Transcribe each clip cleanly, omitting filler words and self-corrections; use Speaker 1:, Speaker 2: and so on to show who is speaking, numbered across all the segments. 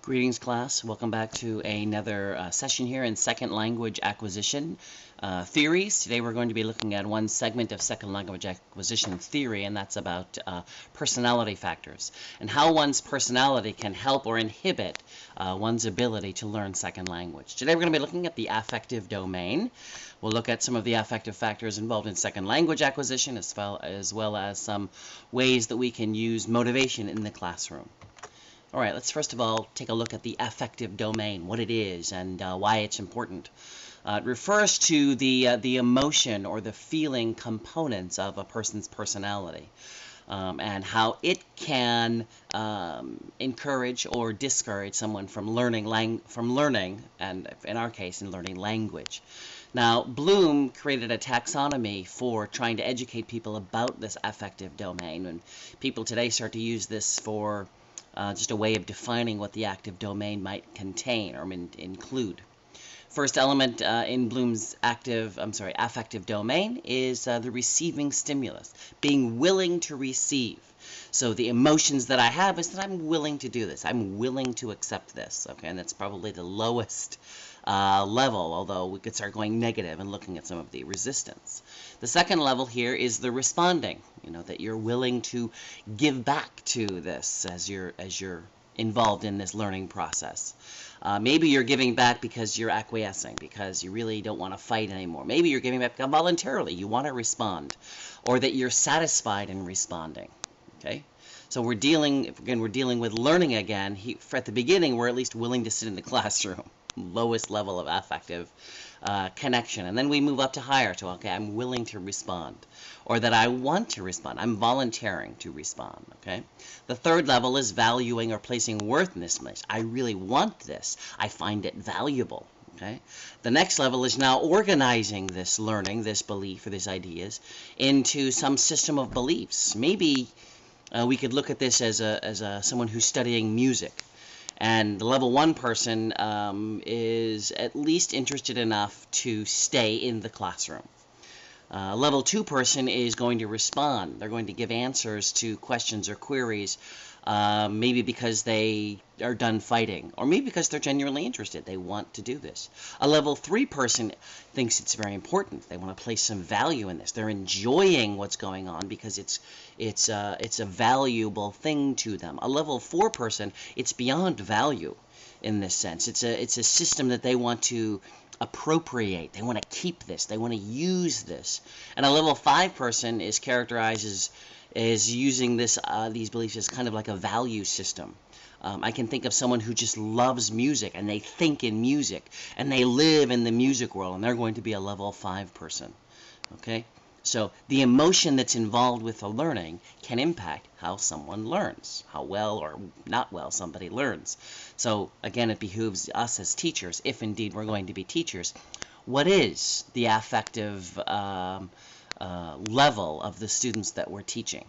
Speaker 1: Greetings, class. Welcome back to another session here in second language acquisition theories. Today we're going to be looking at one segment of second language acquisition theory, and that's about personality factors and how one's personality can help or inhibit one's ability to learn second language. Today we're going to be looking at the affective domain. We'll look at some of the affective factors involved in second language acquisition, as well as some ways that we can use motivation in the classroom. All right, let's first of all take a look at the affective domain, what it is and why it's important. It refers to the emotion or the feeling components of a person's personality and how it can encourage or discourage someone from learning, and in our case, in learning language. Now, Bloom created a taxonomy for trying to educate people about this affective domain, and people today start to use this for just a way of defining what the active domain might contain or include. First element in Bloom's affective domain is the receiving stimulus, being willing to receive. So the emotions that I have is that I'm willing to do this. I'm willing to accept this. Okay, and that's probably the lowest level, although we could start going negative and looking at some of the resistance. The second level here is the responding, that you're willing to give back to this as you're involved in this learning process. Maybe you're giving back because you're acquiescing, because you really don't want to fight anymore. Maybe you're giving back voluntarily, you want to respond, or that you're satisfied in responding. Okay? So we're dealing with learning again. At the beginning, we're at least willing to sit in the classroom. Lowest level of affective connection, and then we move up to higher to, okay, I'm willing to respond, or that I want to respond. I'm volunteering to respond. Okay. The third level is valuing or placing worth in this place. I really want this. I find it valuable. Okay. The next level is now organizing this learning, this belief, or these ideas into some system of beliefs. Maybe we could look at this as someone who's studying music. And the level 1 person is at least interested enough to stay in the classroom. Level 2 person is going to respond. They're going to give answers to questions or queries, maybe because they are done fighting, or maybe because they're genuinely interested. They want to do this. A level 3 person thinks it's very important. They want to place some value in this. They're enjoying what's going on because it's a valuable thing to them. A level 4 person, it's beyond value in this sense. It's a system that they want to appropriate. They want to keep this. They want to use this. And a level 5 person is characterized as using these beliefs as kind of like a value system. I can think of someone who just loves music, and they think in music, and they live in the music world, and they're going to be a level 5 person. Okay? So the emotion that's involved with the learning can impact how someone learns, how well or not well somebody learns. So again, it behooves us as teachers, if indeed we're going to be teachers, what is the affective level of the students that we're teaching?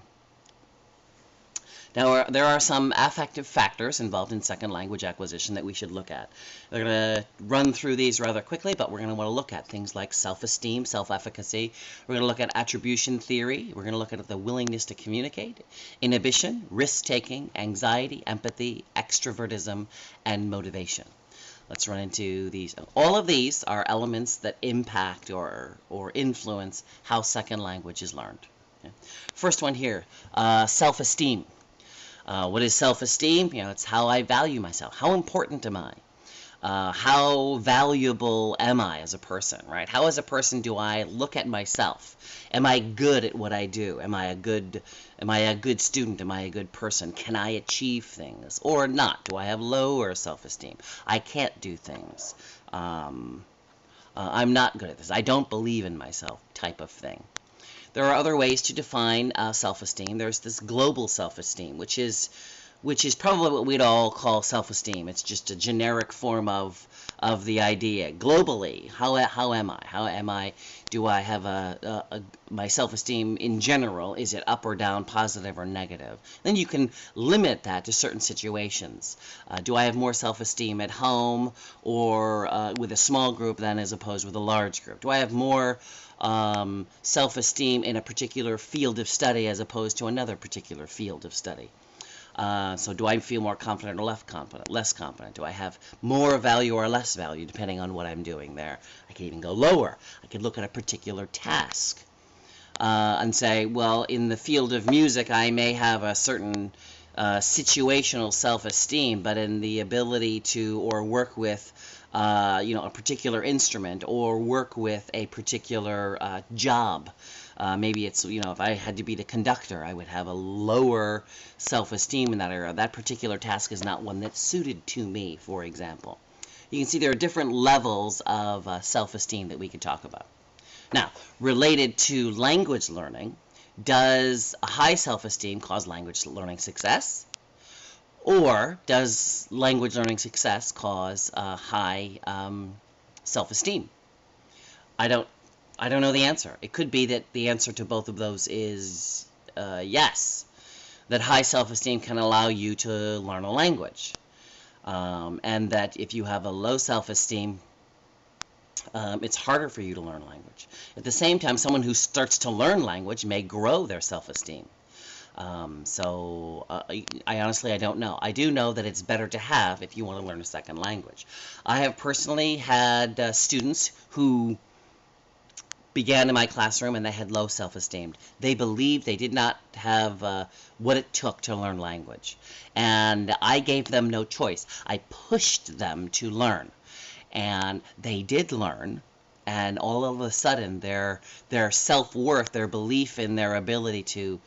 Speaker 1: Now, there are some affective factors involved in second language acquisition that we should look at. We're going to run through these rather quickly, but we're going to want to look at things like self-esteem, self-efficacy. We're going to look at attribution theory. We're going to look at the willingness to communicate, inhibition, risk-taking, anxiety, empathy, extrovertism, and motivation. Let's run into these. All of these are elements that impact or influence how second language is learned. Okay. First one here, self-esteem. What is self-esteem? It's how I value myself. How important am I? How valuable am I as a person, right? How as a person do I look at myself? Am I good at what I do? Am I a good student? Am I a good person? Can I achieve things or not? Do I have lower self-esteem? I can't do things. I'm not good at this. I don't believe in myself type of thing. There are other ways to define self-esteem. There's this global self-esteem, which is probably what we'd all call self-esteem. It's just a generic form of the idea. Globally, how am I? How am I? Do I have my self-esteem in general? Is it up or down, positive or negative? Then you can limit that to certain situations. Do I have more self-esteem at home or with a small group than as opposed with a large group? Do I have more self-esteem in a particular field of study as opposed to another particular field of study? So do I feel more confident or less confident? Less confident? Do I have more value or less value depending on what I'm doing there? I could even go lower. I could look at a particular task and say, well, in the field of music, I may have a certain situational self-esteem, but in the ability to or work with a particular instrument or work with a particular job. Maybe it's, if I had to be the conductor, I would have a lower self-esteem in that area. That particular task is not one that's suited to me, for example. You can see there are different levels of self-esteem that we could talk about. Now, related to language learning, does a high self-esteem cause language learning success? Or does language learning success cause high self-esteem? I don't know the answer. It could be that the answer to both of those is yes, that high self-esteem can allow you to learn a language, and that if you have a low self-esteem, it's harder for you to learn language. At the same time, someone who starts to learn language may grow their self-esteem. I honestly, I don't know. I do know that it's better to have if you want to learn a second language. I have personally had students who began in my classroom and they had low self-esteem. They believed they did not have what it took to learn language. And I gave them no choice. I pushed them to learn. And they did learn, and all of a sudden their self-worth, their belief in their ability to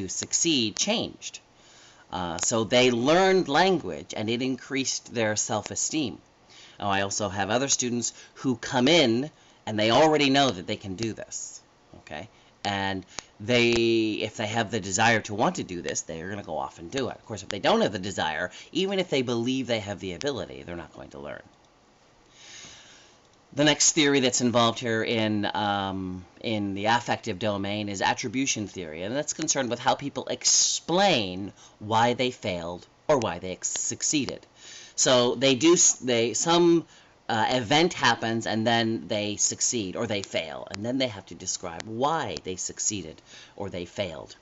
Speaker 1: succeed changed. So they learned language, and it increased their self-esteem. Now, I also have other students who come in, and they already know that they can do this, okay? And if they have the desire to want to do this, they are going to go off and do it. Of course, if they don't have the desire, even if they believe they have the ability, they're not going to learn. The next theory that's involved here in the affective domain is attribution theory, and that's concerned with how people explain why they failed or why they succeeded. So some event happens and then they succeed or they fail, and then they have to describe why they succeeded or they failed.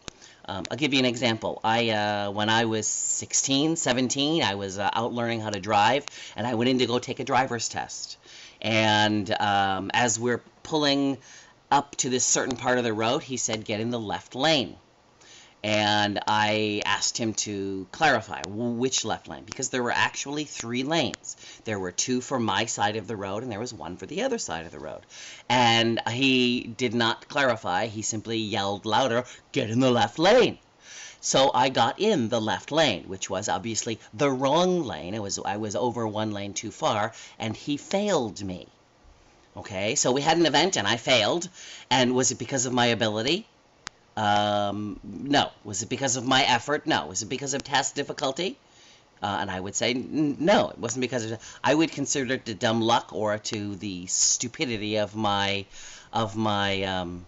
Speaker 1: I'll give you an example. When I was 16, 17, I was out learning how to drive, and I went in to go take a driver's test. And as we're pulling up to this certain part of the road, he said, get in the left lane. And I asked him to clarify which left lane, because there were actually 3 lanes. There were 2 for my side of the road, and there was 1 for the other side of the road. And he did not clarify. He simply yelled louder, get in the left lane. So I got in the left lane, which was obviously the wrong lane. I was over 1 lane too far, and he failed me. Okay, so we had an event, and I failed. And was it because of my ability? No. Was it because of my effort? No. Was it because of task difficulty? And I would say no. It wasn't because of. I would consider it to dumb luck or to the stupidity of my my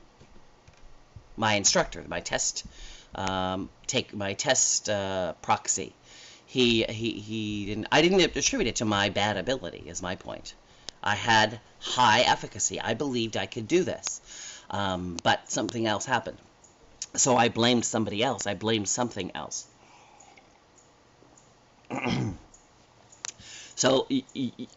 Speaker 1: instructor, my test. Take my test proxy. He didn't. I didn't attribute it to my bad ability. Is my point. I had high efficacy. I believed I could do this, but something else happened. So I blamed somebody else. I blamed something else. So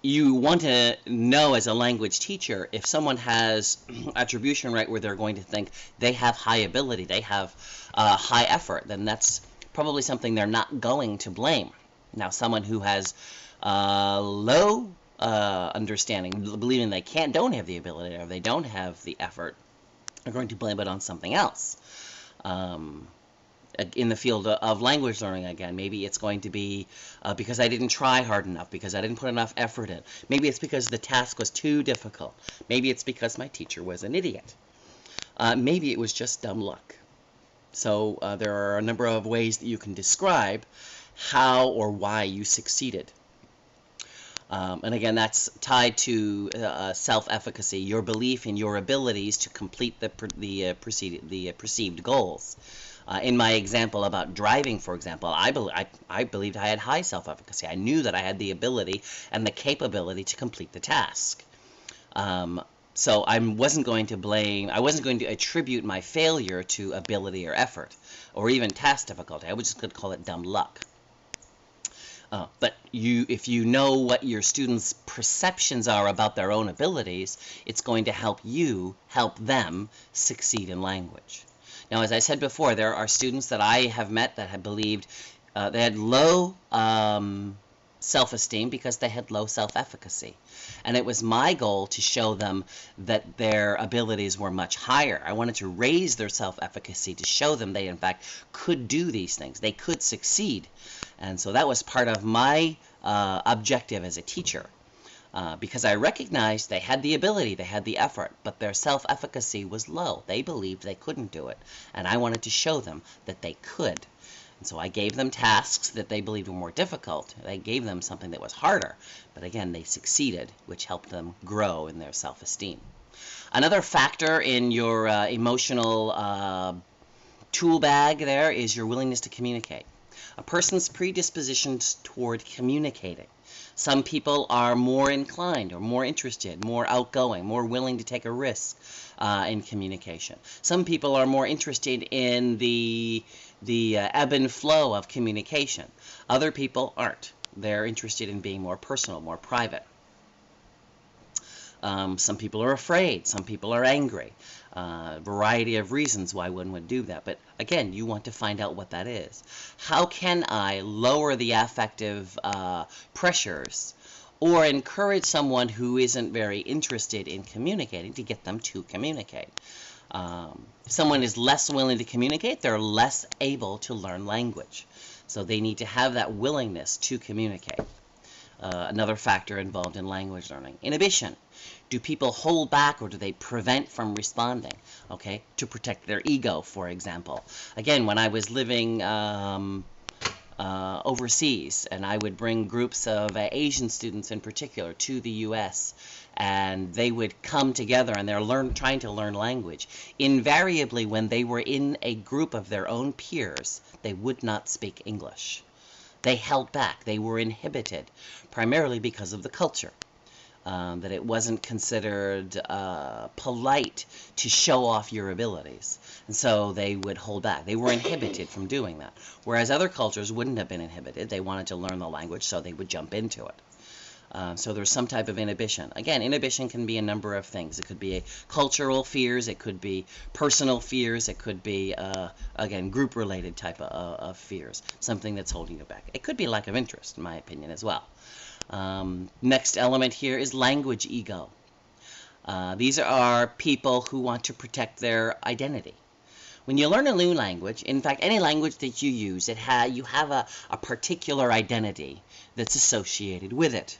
Speaker 1: you want to know as a language teacher if someone has attribution right where they're going to think they have high ability, they have high effort, then that's probably something they're not going to blame. Now, someone who has low understanding, believing they don't have the ability or they don't have the effort, are going to blame it on something else. In the field of language learning, again, maybe it's going to be because I didn't try hard enough, because I didn't put enough effort in. Maybe it's because the task was too difficult. Maybe it's because my teacher was an idiot. Maybe it was just dumb luck. So there are a number of ways that you can describe how or why you succeeded. And again, that's tied to self-efficacy, your belief in your abilities to complete the perceived goals. In my example about driving, for example, I believed I had high self-efficacy. I knew that I had the ability and the capability to complete the task. So I wasn't going to attribute my failure to ability or effort, or even task difficulty. I was just going to call it dumb luck. But if you know what your students' perceptions are about their own abilities, it's going to help them succeed in language. Now, as I said before, there are students that I have met that have believed they had low self-esteem because they had low self-efficacy. And it was my goal to show them that their abilities were much higher. I wanted to raise their self-efficacy to show them they, in fact, could do these things. They could succeed. And so that was part of my objective as a teacher. Because I recognized they had the ability, they had the effort, but their self-efficacy was low. They believed they couldn't do it. And I wanted to show them that they could. And so I gave them tasks that they believed were more difficult. I gave them something that was harder. But again, they succeeded, which helped them grow in their self-esteem. Another factor in your emotional tool bag there is your willingness to communicate. A person's predispositions toward communicating. Some people are more inclined or more interested, more outgoing, more willing to take a risk in communication. Some people are more interested in the ebb and flow of communication. Other people aren't. They're interested in being more personal, more private. Some people are afraid. Some people are angry. Variety of reasons why one would do that. But again, you want to find out what that is. How can I lower the affective pressures or encourage someone who isn't very interested in communicating to get them to communicate? If someone is less willing to communicate, they're less able to learn language. So they need to have that willingness to communicate. Another factor involved in language learning. Inhibition. Do people hold back or do they prevent from responding? Okay, to protect their ego, for example. Again, when I was living overseas, and I would bring groups of Asian students in particular to the U.S., and they would come together and they're trying to learn language. Invariably, when they were in a group of their own peers, they would not speak English. They held back. They were inhibited, primarily because of the culture. That it wasn't considered polite to show off your abilities. And so they would hold back. They were inhibited from doing that. Whereas other cultures wouldn't have been inhibited. They wanted to learn the language, so they would jump into it. So there's some type of inhibition. Again, inhibition can be a number of things. It could be cultural fears. It could be personal fears. It could be, again, group-related type of fears. Something that's holding you back. It could be lack of interest, in my opinion, as well. Next element here is language ego. These are people who want to protect their identity. When you learn a new language, in fact, any language that you use, you have a particular identity that's associated with it.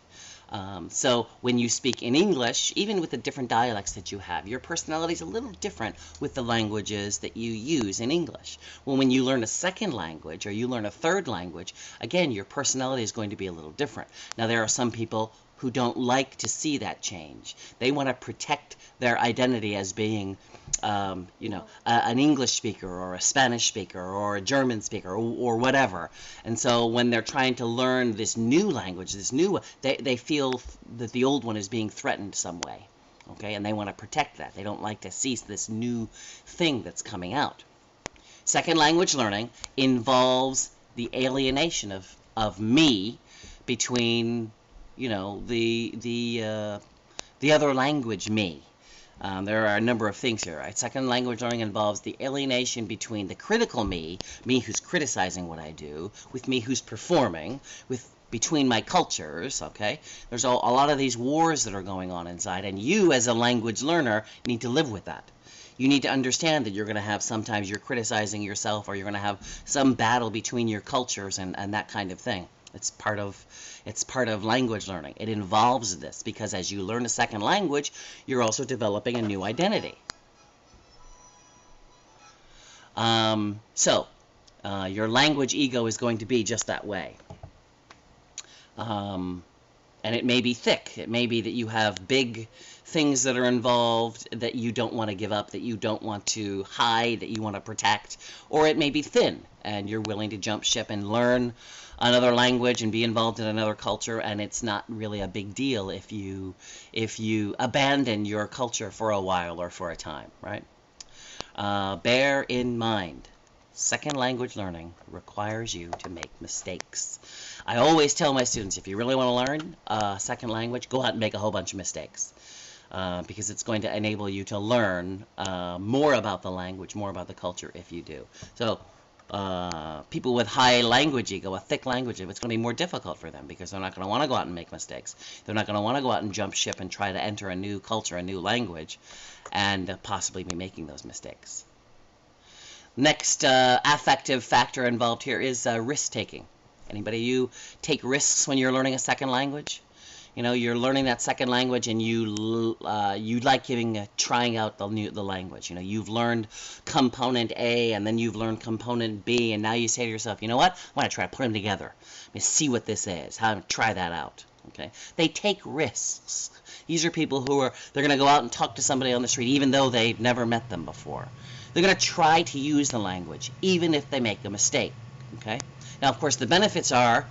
Speaker 1: So when you speak in English, even with the different dialects that you have, your personality is a little different with the languages that you use in English. Well, when you learn a second language or you learn a third language, again, your personality is going to be a little different. Now, there are some people who don't like to see that change. They want to protect their identity as being, an English speaker or a Spanish speaker or a German speaker or whatever. And so when they're trying to learn this new language, they feel that the old one is being threatened some way. Okay, and they want to protect that. They don't like to see this new thing that's coming out. Second language learning involves the alienation of me between the other language me. There are a number of things here, right? Second language learning involves the alienation between the critical me who's criticizing what I do, with me who's performing, between my cultures, okay? There's a lot of these wars that are going on inside, and you as a language learner need to live with that. You need to understand that you're going to have sometimes you're criticizing yourself, or you're going to have some battle between your cultures and that kind of thing. It's part of language learning. It involves this because as you learn a second language, you're also developing a new identity. Your language ego is going to be just that way. And it may be thick. It may be that you have big things that are involved that you don't want to give up, that you don't want to hide, that you want to protect. Or it may be thin, and you're willing to jump ship and learn another language and be involved in another culture, and it's not really a big deal if you abandon your culture for a while or for a time, right? Bear in mind, second language learning requires you to make mistakes. I always tell my students, if you really want to learn a second language, go out and make a whole bunch of mistakes. Because it's going to enable you to learn more about the language, more about the culture if you do. So people with high language ego, a thick language ego, it's going to be more difficult for them because they're not going to want to go out and make mistakes. They're not going to want to go out and jump ship and try to enter a new culture, a new language, and possibly be making those mistakes. Next affective factor involved here is risk-taking. Anybody you take risks when you're learning a second language? You know, you're learning that second language, and you like trying out the language. You know, you've learned component A, and then you've learned component B, and now you say to yourself, you know what? I want to try to put them together. Let me see what this is. How to try that out. Okay? They take risks. These are people who they're going to go out and talk to somebody on the street, even though they've never met them before. They're going to try to use the language, even if they make a mistake. Okay? Now, of course, the benefits are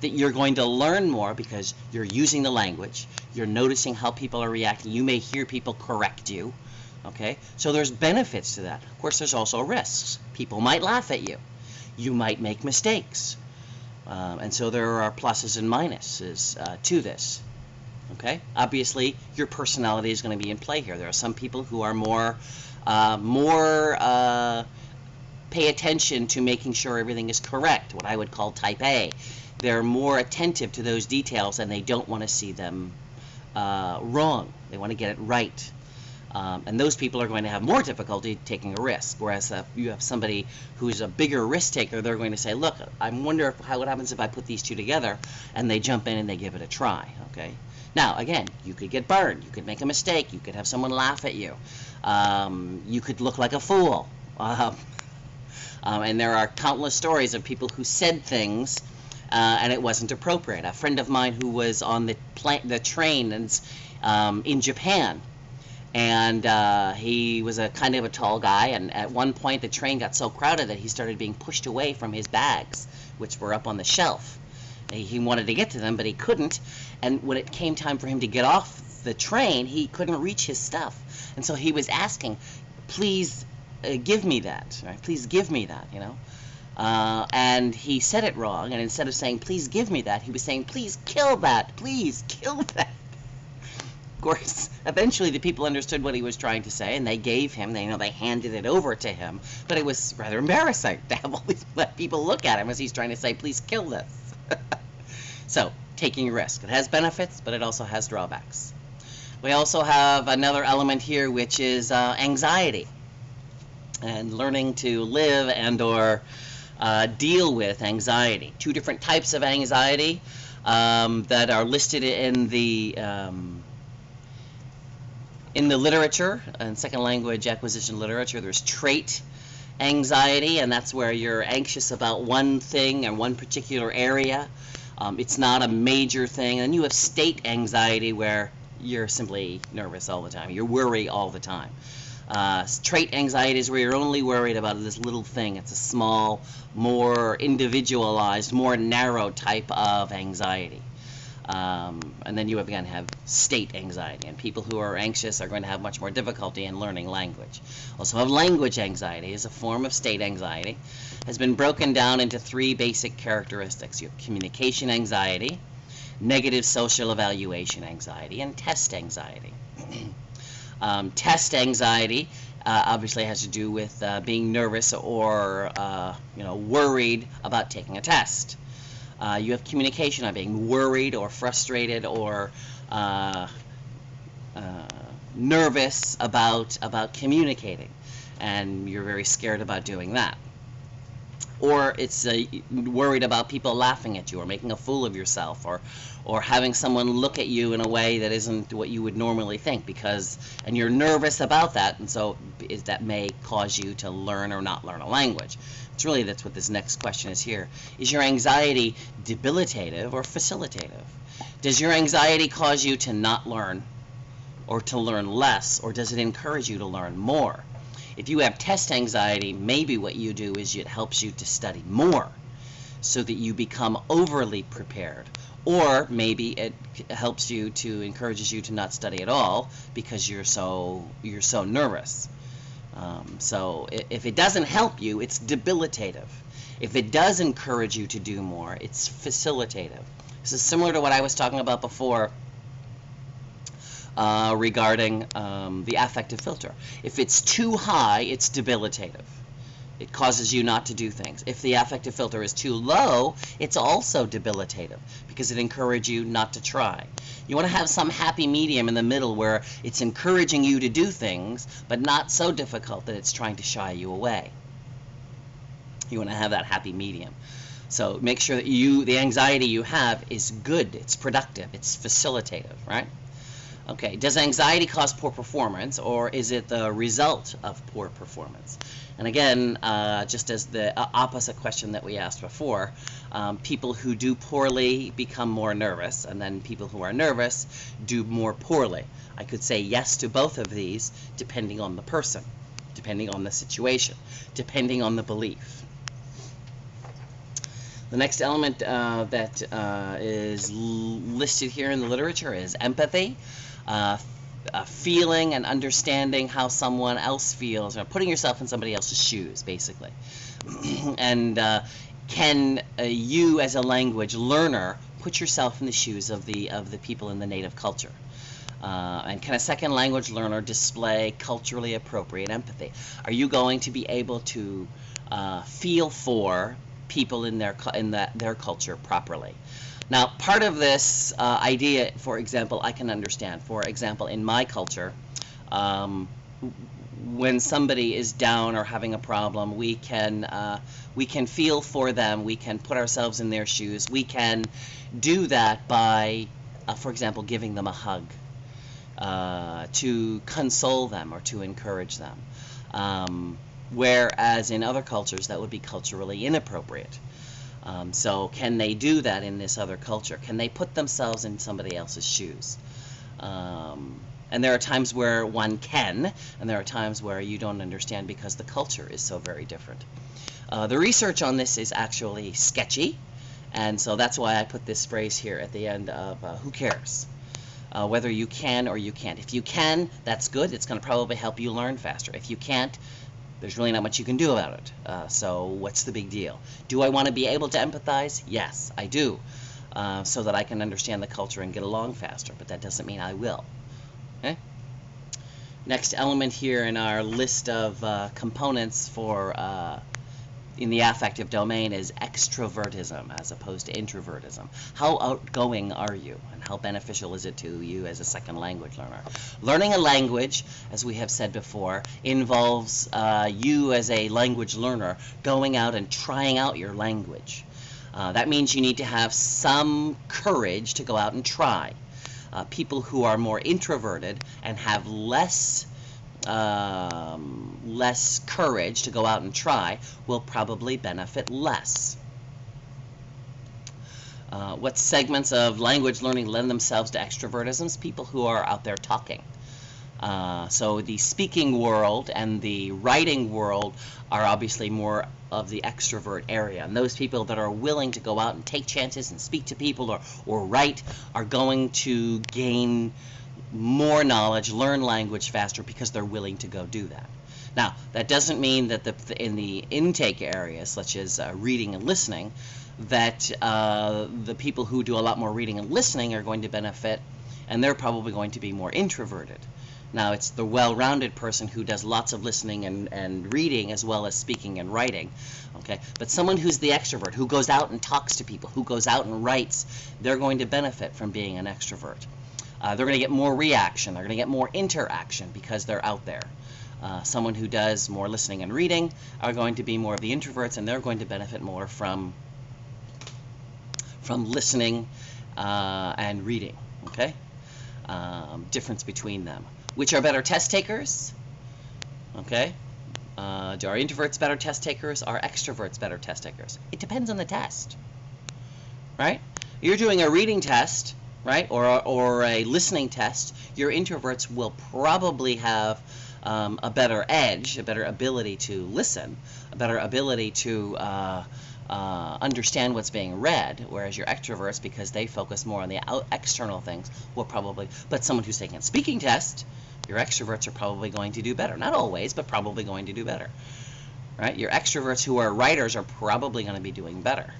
Speaker 1: that you're going to learn more because you're using the language. You're noticing how people are reacting. You may hear people correct you. Okay? So there's benefits to that. Of course, there's also risks. People might laugh at you. You might make mistakes. And so there are pluses and minuses to this. Okay? Obviously, your personality is going to be in play here. There are some people who are more pay attention to making sure everything is correct, what I would call type A. They're more attentive to those details, and they don't want to see them wrong. They want to get it right. And those people are going to have more difficulty taking a risk, whereas if you have somebody who's a bigger risk taker, they're going to say, look, I wonder what happens if I put these two together, and they jump in and they give it a try. Okay? Now, again, you could get burned. You could make a mistake. You could have someone laugh at you. You could look like a fool. And there are countless stories of people who said things and it wasn't appropriate. A friend of mine who was on the train in Japan, and he was a kind of a tall guy, and at one point the train got so crowded that he started being pushed away from his bags, which were up on the shelf. He wanted to get to them, but he couldn't, and when it came time for him to get off the train, he couldn't reach his stuff, and so he was asking, please give me that, right? Please give me that, you know. And he said it wrong, and instead of saying, please give me that, he was saying, please kill that, please kill that. Of course, eventually the people understood what he was trying to say, and they gave him, they handed it over to him, but it was rather embarrassing to have all these people look at him as he's trying to say, please kill this. So, taking a risk. It has benefits, but it also has drawbacks. We also have another element here, which is anxiety, and learning to live and or deal with anxiety. Two different types of anxiety that are listed in the literature, in second language acquisition literature. There's trait anxiety, and that's where you're anxious about one thing and one particular area. It's not a major thing. And you have state anxiety, where you're simply nervous all the time. You're worried all the time. Trait anxiety is where you're only worried about this little thing. It's a small, more individualized, more narrow type of anxiety. And then you again have state anxiety, and people who are anxious are going to have much more difficulty in learning language. Also have language anxiety, is a form of state anxiety. Has been broken down into three basic characteristics. You have communication anxiety, negative social evaluation anxiety, and test anxiety. Test anxiety obviously has to do with being nervous or worried about taking a test. You have communication on being worried or frustrated or nervous about communicating, and you're very scared about doing that. or it's worried about people laughing at you or making a fool of yourself, or having someone look at you in a way that isn't what you would normally think, and you're nervous about that, and so that may cause you to learn or not learn a language. That's what this next question is here. Is your anxiety debilitative or facilitative? Does your anxiety cause you to not learn or to learn less, or does it encourage you to learn more? If you have test anxiety, maybe what you do is it helps you to study more so that you become overly prepared. Or maybe it helps you to, encourages you to not study at all because you're so nervous. So if it doesn't help you, it's debilitative. If it does encourage you to do more, it's facilitative. This is similar to what I was talking about before regarding the affective filter. If it's too high, it's debilitative. It causes you not to do things. If the affective filter is too low, it's also debilitative because it encourages you not to try. You want to have some happy medium in the middle where it's encouraging you to do things, but not so difficult that it's trying to shy you away. You want to have that happy medium. So make sure that the anxiety you have is good, it's productive, it's facilitative, right? Okay, does anxiety cause poor performance, or is it the result of poor performance? And again, just as the opposite question that we asked before, people who do poorly become more nervous, and then people who are nervous do more poorly. I could say yes to both of these depending on the person, depending on the situation, depending on the belief. The next element that is listed here in the literature is empathy. Feeling and understanding how someone else feels, or putting yourself in somebody else's shoes, basically. And can you, as a language learner, put yourself in the shoes of the people in the native culture? And can a second language learner display culturally appropriate empathy? Are you going to be able to feel for people in their culture properly? Now, part of this idea, for example, I can understand. For example, in my culture, when somebody is down or having a problem, we can feel for them. We can put ourselves in their shoes. We can do that by, for example, giving them a hug, to console them or to encourage them. Whereas in other cultures, that would be culturally inappropriate. So can they do that in this other culture? Can they put themselves in somebody else's shoes? And there are times where one can, and there are times where you don't understand because the culture is so very different. The research on this is actually sketchy, and so that's why I put this phrase here at the end of who cares? Whether you can or you can't. If you can, that's good. It's going to probably help you learn faster. If you can't, there's really not much you can do about it. So what's the big deal? Do I want to be able to empathize? Yes, I do, so that I can understand the culture and get along faster, but that doesn't mean I will. Okay? Next element here in our list of components for in the affective domain is extrovertism as opposed to introvertism. How outgoing are you, and how beneficial is it to you as a second language learner? Learning a language, as we have said before, involves you as a language learner going out and trying out your language. That means you need to have some courage to go out and try. People who are more introverted and have less courage to go out and try will probably benefit less. What segments of language learning lend themselves to extrovertism? People who are out there talking. So the speaking world and the writing world are obviously more of the extrovert area, and those people that are willing to go out and take chances and speak to people or write are going to gain more knowledge, learn language faster because they're willing to go do that. Now, that doesn't mean that in the intake areas, such as reading and listening, that the people who do a lot more reading and listening are going to benefit, and they're probably going to be more introverted. Now, it's the well-rounded person who does lots of listening and reading as well as speaking and writing. Okay? But someone who's the extrovert, who goes out and talks to people, who goes out and writes, they're going to benefit from being an extrovert. They're going to get more reaction. They're going to get more interaction because they're out there. Someone who does more listening and reading are going to be more of the introverts, and they're going to benefit more from listening and reading. Okay? Difference between them. Which are better test takers? Okay? Are introverts better test takers? Are extroverts better test takers? It depends on the test. Right? You're doing a reading test, right, or a listening test, your introverts will probably have a better edge, a better ability to listen, a better ability to understand what's being read, whereas your extroverts, because they focus more on the external things, will probably, but someone who's taking a speaking test, your extroverts are probably going to do better. Not always, but probably going to do better. Right? Your extroverts who are writers are probably going to be doing better.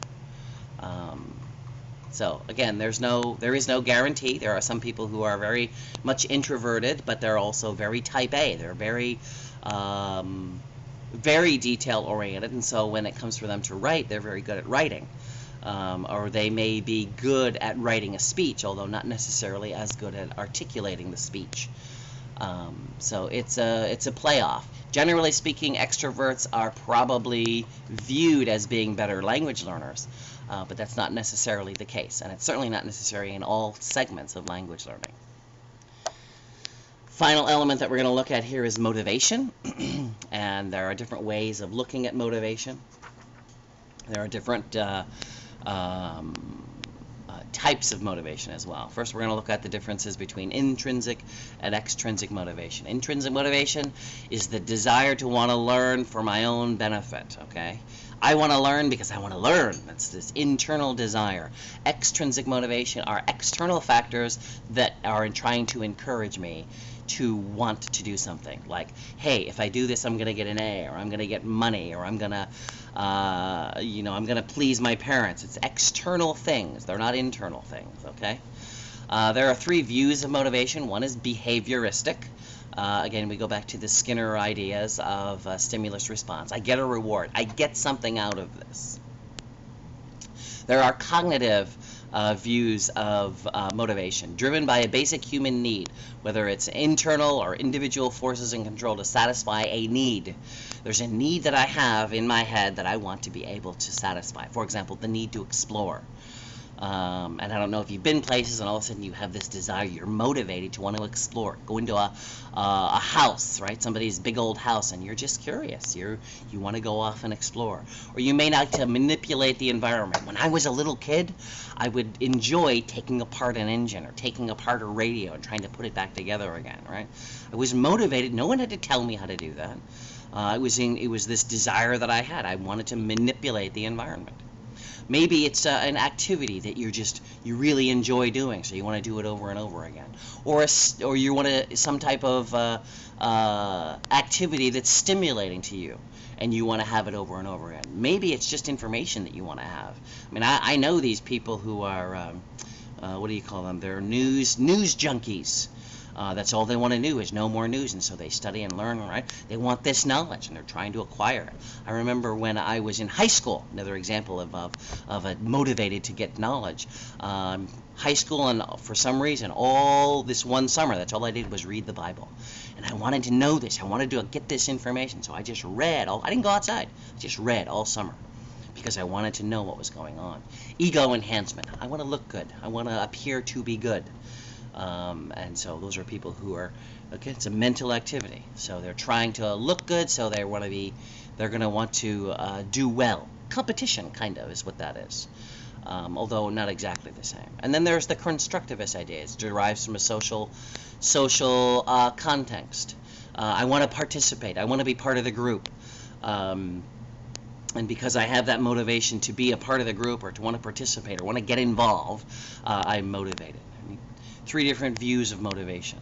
Speaker 1: So again, there is no guarantee. There are some people who are very much introverted, but they're also very type A. They're very very detail oriented, and so when it comes for them to write, they're very good at writing. Or they may be good at writing a speech, although not necessarily as good at articulating the speech. So it's a playoff. Generally speaking, extroverts are probably viewed as being better language learners, but that's not necessarily the case, and it's certainly not necessary in all segments of language learning. Final element that we're going to look at here is motivation, and there are different ways of looking at motivation. There are different types of motivation as well. First, we're going to look at the differences between intrinsic and extrinsic motivation. Intrinsic motivation is the desire to want to learn for my own benefit, okay? I want to learn because I want to learn. That's this internal desire. Extrinsic motivation are external factors that are trying to encourage me to want to do something. Like, hey, if I do this, I'm going to get an A, or I'm going to get money, or I'm going to I'm going to please my parents. It's external things. They're not internal things, okay? There are three views of motivation. One is behavioristic. Again, we go back to the Skinner ideas of stimulus response. I get a reward. I get something out of this. There are cognitive views of motivation, driven by a basic human need, whether it's internal or individual forces in control to satisfy a need. There's a need that I have in my head that I want to be able to satisfy. For example, the need to explore. And I don't know if you've been places and all of a sudden you have this desire, you're motivated to want to explore, go into a house, right, somebody's big old house, and you're just curious, you want to go off and explore. Or you may like to manipulate the environment. When I was a little kid, I would enjoy taking apart an engine or taking apart a radio and trying to put it back together again, right? I was motivated. No one had to tell me how to do that. It was this desire that I had. I wanted to manipulate the environment. Maybe it's an activity that you really enjoy doing, so you want to do it over and over again. Or you want some type of activity that's stimulating to you, and you want to have it over and over again. Maybe it's just information that you want to have. I mean, I know these people who are, what do you call them? They're news junkies. That's all they want to do is know more news, and so they study and learn, right? They want this knowledge, and they're trying to acquire it. I remember when I was in high school, another example of a motivated to get knowledge. High school, and for some reason, all this one summer, that's all I did was read the Bible. And I wanted to know this. I wanted to get this information, so I just read. I didn't go outside. I just read all summer because I wanted to know what was going on. Ego enhancement. I want to look good. I want to appear to be good. And so those are people who are, okay, it's a mental activity. So they're trying to look good, so they're going to want to do well. Competition, kind of, is what that is. Although not exactly the same. And then there's the constructivist idea. It derives from a social context. I want to participate. I want to be part of the group. And because I have that motivation to be a part of the group or to want to participate or want to get involved, I'm motivated. Three different views of motivation.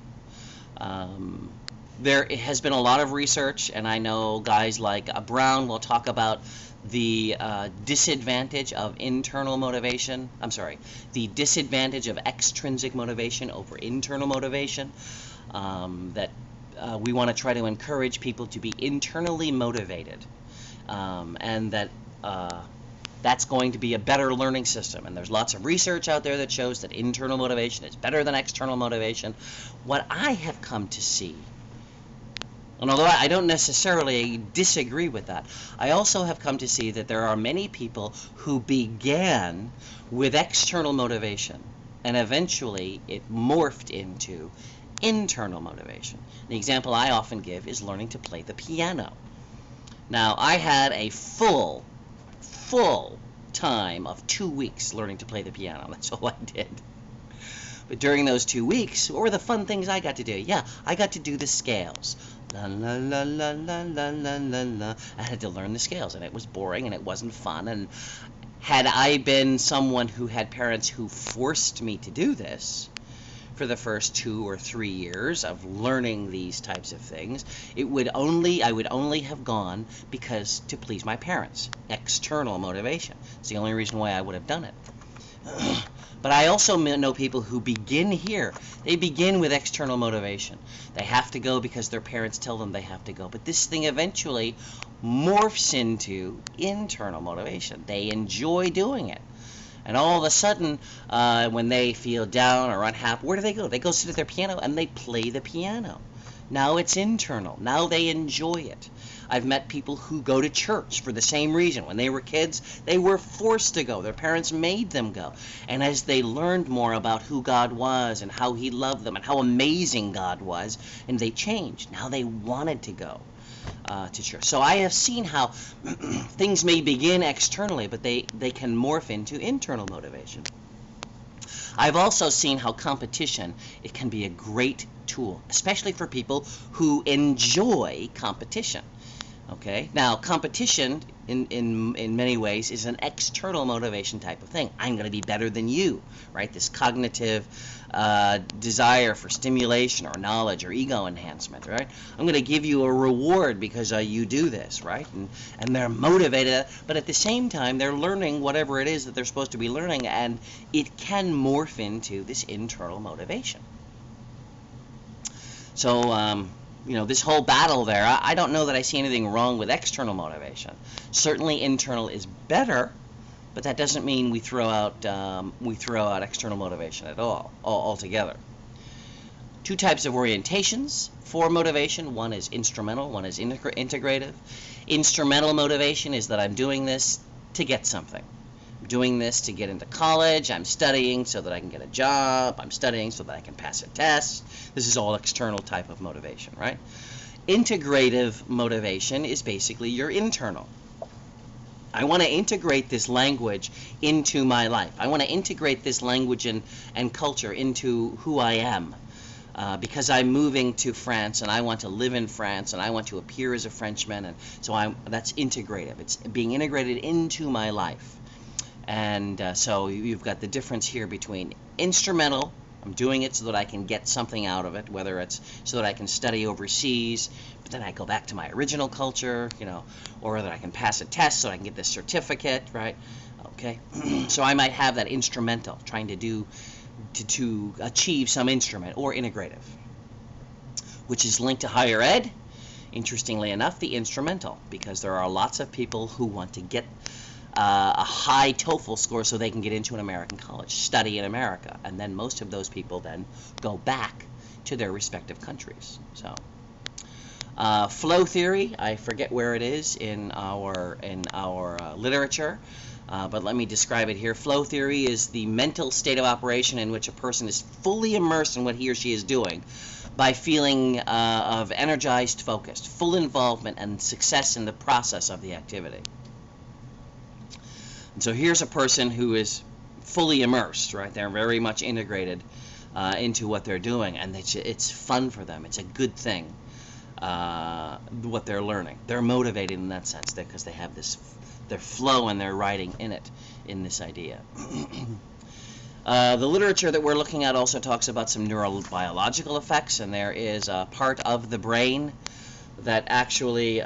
Speaker 1: There has been a lot of research, and I know guys like Brown will talk about the disadvantage of internal motivation. I'm sorry, the disadvantage of extrinsic motivation over internal motivation. That we want to try to encourage people to be internally motivated, and that that's going to be a better learning system. And there's lots of research out there that shows that internal motivation is better than external motivation. What I have come to see And although I don't necessarily disagree with that, I also have come to see that there are many people who began with external motivation, and eventually it morphed into internal motivation. The example I often give is learning to play the piano. Now, I had a full time of 2 weeks learning to play the piano. That's all I did. But during those 2 weeks, what were the fun things I got to do? Yeah, I got to do the scales. La la la la la la la la la. I had to learn the scales, and it was boring, and it wasn't fun. And had I been someone who had parents who forced me to do this for the first 2 or 3 years of learning these types of things, I would only have gone because to please my parents. External motivation. It's the only reason why I would have done it. But I also know people who begin here. They begin with external motivation. They have to go because their parents tell them they have to go. But this thing eventually morphs into internal motivation. They enjoy doing it. And all of a sudden, when they feel down or unhappy, where do they go? They go sit at their piano and they play the piano. Now it's internal. Now they enjoy it. I've met people who go to church for the same reason. When they were kids, they were forced to go. Their parents made them go. And as they learned more about who God was and how He loved them and how amazing God was, and they changed. Now they wanted to go to church. So I have seen how things may begin externally, but they can morph into internal motivation. I've also seen how competition, it can be a great tool, especially for people who enjoy competition. Okay, now competition in many ways is an external motivation type of thing. I'm going to be better than you, right? This cognitive desire for stimulation or knowledge or ego enhancement, right? I'm going to give you a reward because you do this, right? And they're motivated, but at the same time they're learning whatever it is that they're supposed to be learning, and it can morph into this internal motivation. So this whole battle there, I don't know that I see anything wrong with external motivation. Certainly internal is better, but that doesn't mean we throw out external motivation at all altogether. Two types of orientations for motivation. One is instrumental, one is integrative. Instrumental motivation is that I'm doing this to get something. I'm doing this to get into college. I'm studying so that I can get a job. I'm studying so that I can pass a test. This is all external type of motivation, right? Integrative motivation is basically your internal. I want to integrate this language into my life. I want to integrate this language and culture into who I am. Because I'm moving to France and I want to live in France and I want to appear as a Frenchman, and so that's integrative. It's being integrated into my life. And so you've got the difference here between instrumental. I'm doing it so that I can get something out of it, whether it's so that I can study overseas, but then I go back to my original culture, or that I can pass a test so I can get this certificate, right? Okay, so I might have that instrumental, trying to achieve some instrument, or integrative, which is linked to higher ed. Interestingly enough, the instrumental, because there are lots of people who want to get a high TOEFL score so they can get into an American college, study in America, and then most of those people then go back to their respective countries. So, flow theory, I forget where it is in our literature, but let me describe it here. Flow theory is the mental state of operation in which a person is fully immersed in what he or she is doing by feeling of energized, focused, full involvement, and success in the process of the activity. And so here's a person who is fully immersed, right? They're very much integrated into what they're doing, and it's fun for them. It's a good thing, what they're learning. They're motivated in that sense because they have their flow and they're riding in it, in this idea. The literature that we're looking at also talks about some neurobiological effects, and there is a part of the brain that actually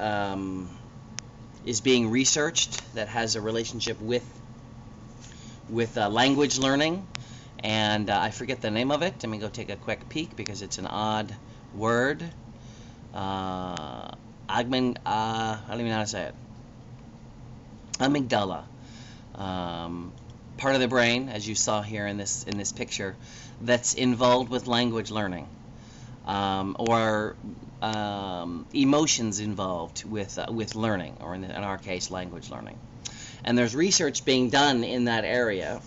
Speaker 1: is being researched that has a relationship with language learning, and I forget the name of it. Let me go take a quick peek because it's an odd word. I don't even know how to say it. Amygdala, part of the brain, as you saw here in this picture, that's involved with language learning. or emotions involved with learning, or in our case, language learning. And there's research being done in that area.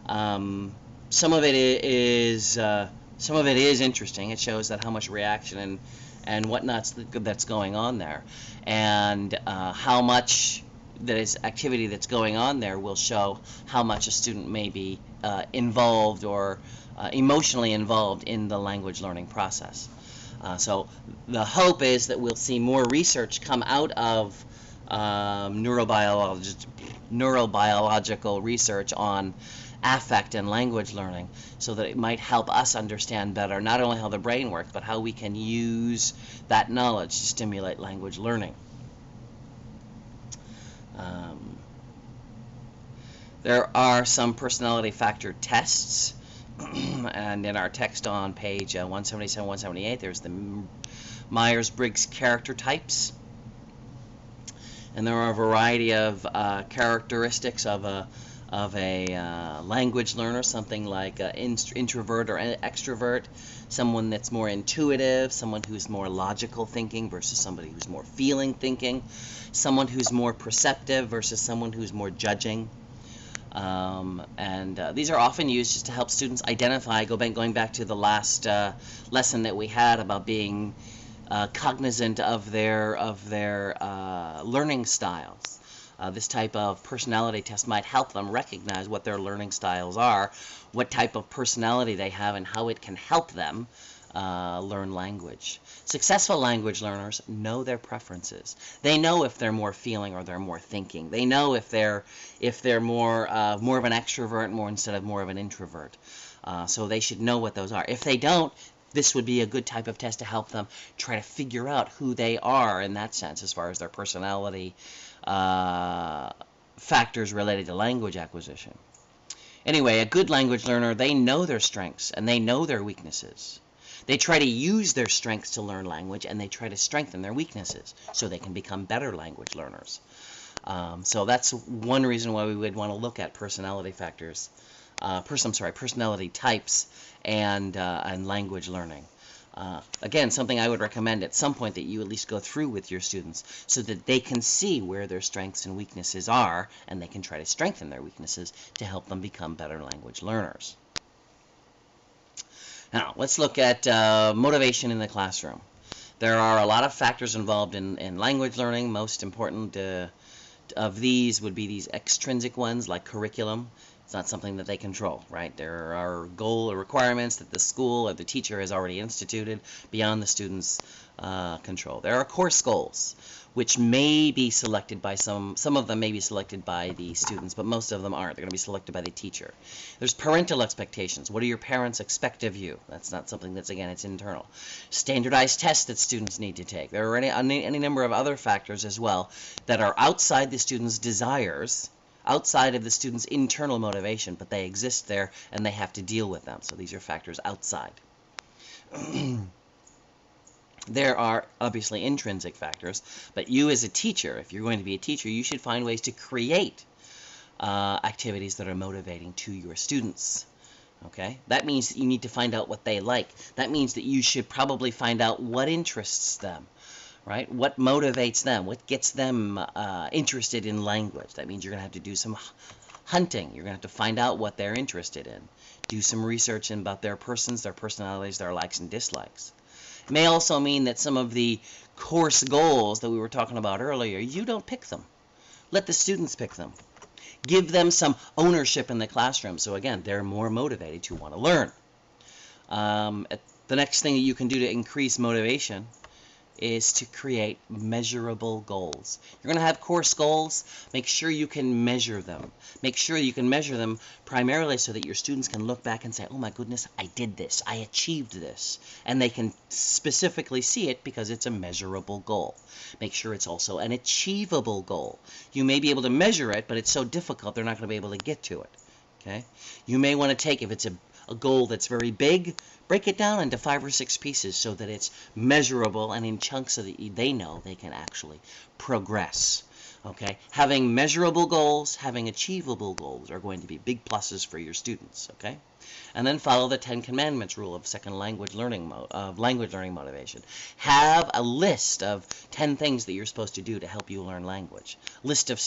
Speaker 1: Some of it is interesting. It shows that how much reaction and whatnot's that's going on there, and how much that is activity that's going on there will show how much a student may be involved or emotionally involved in the language learning process. So the hope is that we'll see more research come out of neurobiological research on affect and language learning, so that it might help us understand better not only how the brain works, but how we can use that knowledge to stimulate language learning. There are some personality factor tests, and in our text on page 177, 178, there's the Myers-Briggs character types. And there are a variety of characteristics of a language learner, something like introvert or extrovert, someone that's more intuitive, someone who's more logical thinking versus somebody who's more feeling thinking, someone who's more perceptive versus someone who's more judging. These are often used just to help students identify, going back to the last lesson that we had about being cognizant of their learning styles. This type of personality test might help them recognize what their learning styles are, what type of personality they have, and how it can help them learn language. Successful language learners know their preferences. They know if they're more feeling or they're more thinking. They know if they're more of an extrovert instead of more of an introvert. So they should know what those are. If they don't, this would be a good type of test to help them try to figure out who they are in that sense, as far as their personality factors related to language acquisition. Anyway, a good language learner, they know their strengths and they know their weaknesses. They try to use their strengths to learn language, and they try to strengthen their weaknesses so they can become better language learners. So that's one reason why we would want to look at personality factors, personality types, and language learning. Again, something I would recommend at some point that you at least go through with your students, so that they can see where their strengths and weaknesses are, and they can try to strengthen their weaknesses to help them become better language learners. Now, let's look at motivation in the classroom. There are a lot of factors involved in language learning. Most important of these would be these extrinsic ones, like curriculum. It's not something that they control, right? There are goal or requirements that the school or the teacher has already instituted beyond the student's control. There are course goals, which may be selected by some of them may be selected by the students, but most of them aren't. They're going to be selected by the teacher. There's parental expectations. What do your parents expect of you? That's not something that's, again, it's internal. Standardized tests that students need to take. There are any number of other factors as well that are outside the student's desires, outside of the student's internal motivation, but they exist there and they have to deal with them. So these are factors outside. There are obviously intrinsic factors, but you as a teacher, if you're going to be a teacher, you should find ways to create activities that are motivating to your students. Okay? That means that you need to find out what they like. That means that you should probably find out what interests them. Right? What motivates them? What gets them interested in language? That means you're going to have to do some hunting. You're going to have to find out what they're interested in. Do some research about their persons, their personalities, their likes and dislikes. It may also mean that some of the course goals that we were talking about earlier, you don't pick them. Let the students pick them. Give them some ownership in the classroom, so again, they're more motivated to want to learn. The next thing that you can do to increase motivation is to create measurable goals. You're going to have course goals. Make sure you can measure them. Make sure you can measure them primarily so that your students can look back and say, oh my goodness, I did this, I achieved this. And they can specifically see it because it's a measurable goal. Make sure it's also an achievable goal. You may be able to measure it, but it's so difficult they're not going to be able to get to it. Okay? You may want to take, if it's a goal that's very big, break it down into 5 or 6 pieces so that it's measurable and in chunks so that they know they can actually progress. Okay, having measurable goals, having achievable goals are going to be big pluses for your students. Okay, and then follow the 10 Commandments rule of second language learning motivation. Have a list of 10 things that you're supposed to do to help you learn language. List of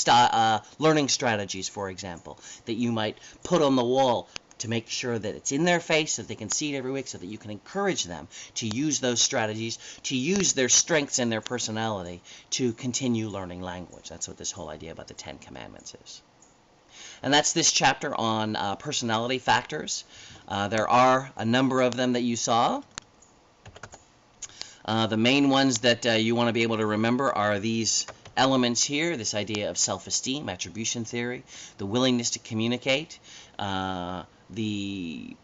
Speaker 1: learning strategies, for example, that you might put on the wall to make sure that it's in their face so that they can see it every week, so that you can encourage them to use those strategies, to use their strengths and their personality to continue learning language. That's what this whole idea about the 10 Commandments is. And that's this chapter on personality factors. There are a number of them that you saw. The main ones that you want to be able to remember are these elements here, this idea of self-esteem, attribution theory, the willingness to communicate, the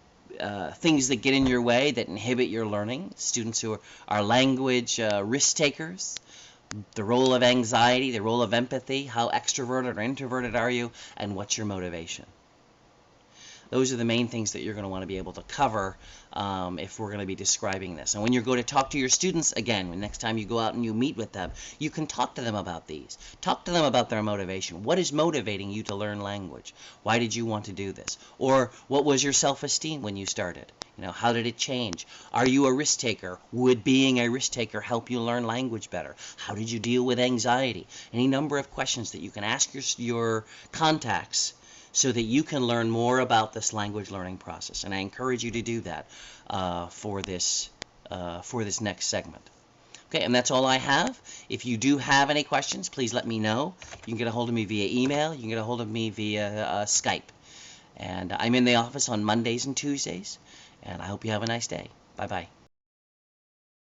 Speaker 1: things that get in your way, that inhibit your learning, students who are language risk takers, the role of anxiety, the role of empathy, how extroverted or introverted are you, and what's your motivation. Those are the main things that you're going to want to be able to cover if we're going to be describing this. And when you go to talk to your students, again, next time you go out and you meet with them, you can talk to them about these. Talk to them about their motivation. What is motivating you to learn language? Why did you want to do this? Or what was your self-esteem when you started? You know, how did it change? Are you a risk taker? Would being a risk taker help you learn language better? How did you deal with anxiety? Any number of questions that you can ask your contacts so that you can learn more about this language learning process. And I encourage you to do that for this next segment. Okay, and that's all I have. If you do have any questions, please let me know. You can get a hold of me via email. You can get a hold of me via Skype. And I'm in the office on Mondays and Tuesdays. And I hope you have a nice day. Bye-bye.